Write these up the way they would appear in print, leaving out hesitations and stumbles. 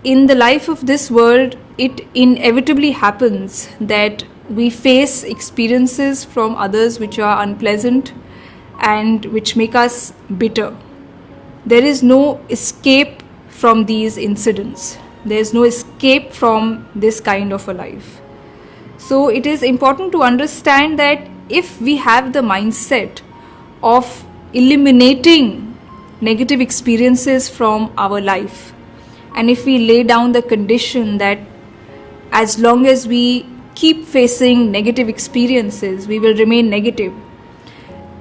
in the life of this world, it inevitably happens that we face experiences from others which are unpleasant and which make us bitter. There is no escape from these incidents. There is no escape from this kind of a life. So it is important to understand that if we have the mindset of eliminating negative experiences from our life, and if we lay down the condition that as long as we keep facing negative experiences, we will remain negative,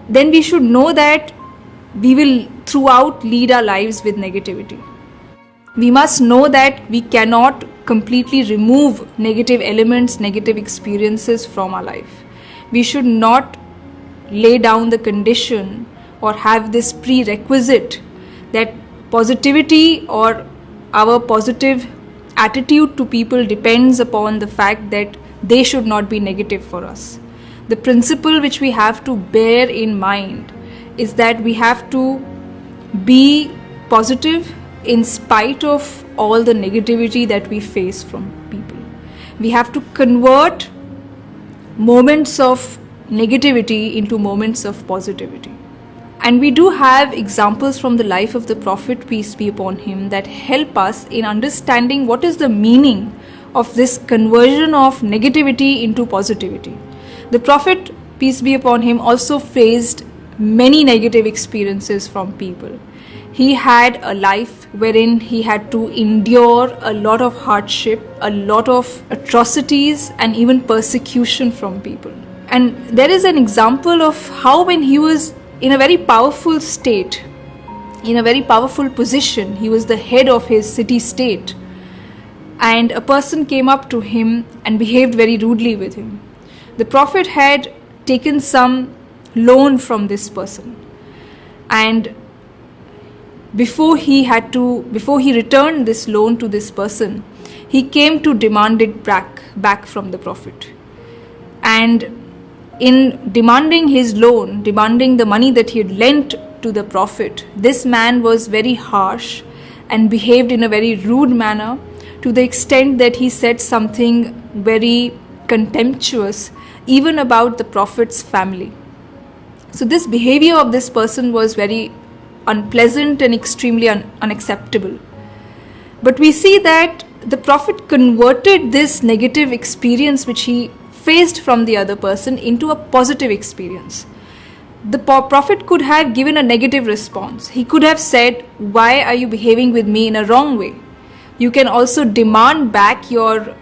then we should know that we will throughout lead our lives with negativity. We must know that we cannot completely remove negative elements, negative experiences from our life. We should not lay down the condition or have this prerequisite that positivity or our positive attitude to people depends upon the fact that they should not be negative for us. The principle which we have to bear in mind is that we have to be positive in spite of all the negativity that we face from people. We have to convert moments of negativity into moments of positivity. And we do have examples from the life of the Prophet, peace be upon him, that help us in understanding what is the meaning of this conversion of negativity into positivity. The Prophet, peace be upon him, also faced many negative experiences from people. He had a life wherein he had to endure a lot of hardship, a lot of atrocities, and even persecution from people. And there is an example of how, when he was in a very powerful state, in a very powerful position, he was the head of his city-state, and a person came up to him and behaved very rudely with him. The Prophet had taken some loan from this person, and before he returned this loan to this person, he came to demand it back from the Prophet. And in demanding his loan, demanding the money that he had lent to the Prophet, this man was very harsh and behaved in a very rude manner, to the extent that he said something very contemptuous even about the Prophet's family. So this behavior of this person was very unpleasant and extremely unacceptable. But we see that the Prophet converted this negative experience which he faced from the other person into a positive experience. The Prophet could have given a negative response. He could have said, "Why are you behaving with me in a wrong way? You can also demand back your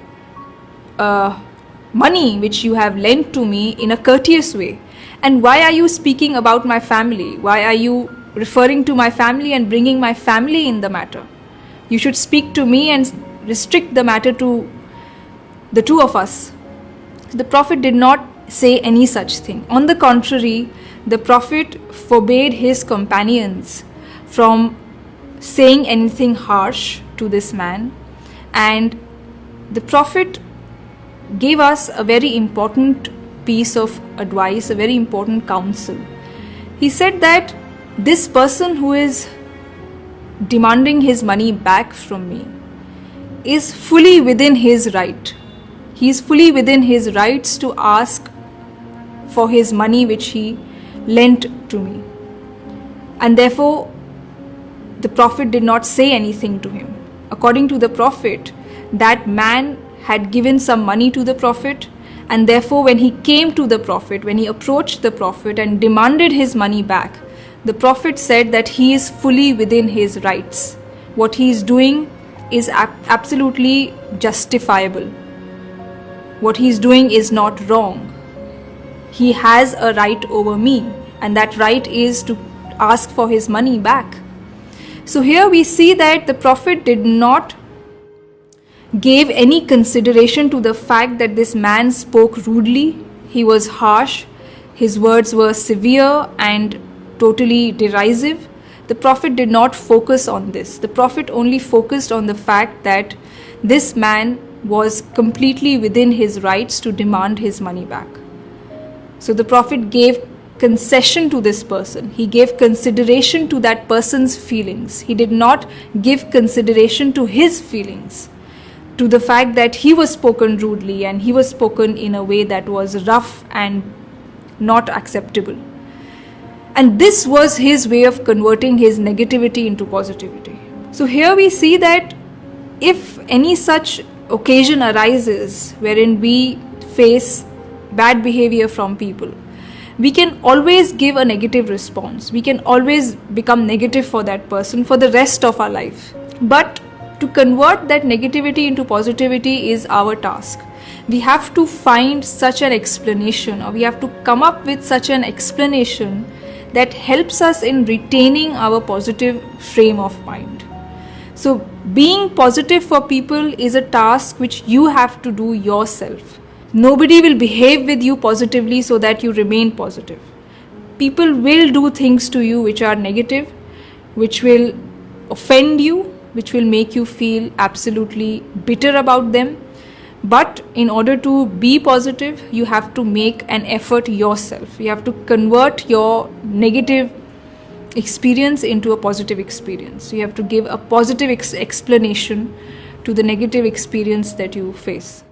money which you have lent to me in a courteous way. And why are you speaking about my family? Why are you referring to my family and bringing my family in the matter? You should speak to me and restrict the matter to the two of us." The Prophet did not say any such thing. On the contrary, the Prophet forbade his companions from saying anything harsh to this man, and the Prophet gave us a very important piece of advice, a very important counsel. He said that this person who is demanding his money back from me is fully within his right. He is fully within his rights to ask for his money which he lent to me. And therefore, the Prophet did not say anything to him. According to the Prophet, that man had given some money to the Prophet, and therefore when he came to the Prophet, when he approached the Prophet and demanded his money back, the Prophet said that he is fully within his rights. What he is doing is absolutely justifiable. What he is doing is not wrong. He has a right over me, and that right is to ask for his money back. So here we see that the Prophet did not give any consideration to the fact that this man spoke rudely. He was harsh. His words were severe and totally derisive. The Prophet did not focus on this. The Prophet only focused on the fact that this man was completely within his rights to demand his money back. So the Prophet gave concession to this person. He gave consideration to that person's feelings. He did not give consideration to his feelings, to the fact that he was spoken rudely and he was spoken in a way that was rough and not acceptable. And this was his way of converting his negativity into positivity. So here we see that if any such occasion arises wherein we face bad behavior from people, we can always give a negative response. We can always become negative for that person for the rest of our life. But to convert that negativity into positivity is our task. We have to find such an explanation, or we have to come up with such an explanation that helps us in retaining our positive frame of mind. So being positive for people is a task which you have to do yourself. Nobody will behave with you positively so that you remain positive. People will do things to you which are negative, which will offend you, which will make you feel absolutely bitter about them. But in order to be positive, you have to make an effort yourself. You have to convert your negative experience into a positive experience. You have to give a positive explanation to the negative experience that you face.